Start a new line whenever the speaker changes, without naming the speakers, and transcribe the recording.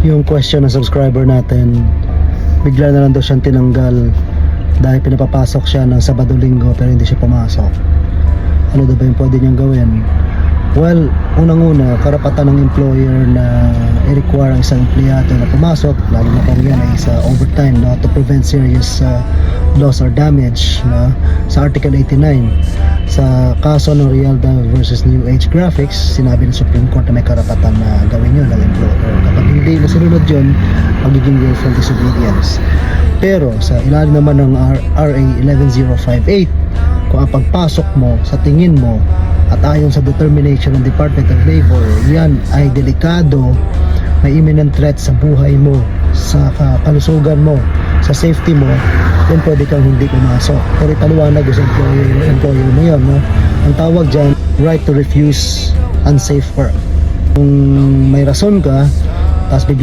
Yung question ng subscriber natin, bigla na lang daw siyang tinanggal dahil pinapapasok siya ng Sabado-Linggo pero hindi siya pumasok. Ano daw ba yung pwede niyang gawin? Well, unang-una, karapatan ng employer na i-require ang isang empleyado na pumasok, lalo na kung yan ay sa overtime, no, to prevent serious loss or damage, no, sa Article 89. Sa kaso ng Realda versus New Age Graphics, sinabi ng Supreme Court na may karapatan na gawin yun ng employer. Kapag hindi nasunod yun, magiging willful disobedience. Pero sa ilalim naman ng RA 11058, kung ang pagpasok mo sa tingin mo at ayon sa determination ng Department of Labor, yan ay delikado, may imminent threat sa buhay mo, sa kalusugan mo, sa safety mo, then pwede kang hindi pumasok. Pero ipaliwanag sa employer mo yun, no? Ang tawag dyan, right to refuse unsafe work. Kung may rason ka, tapos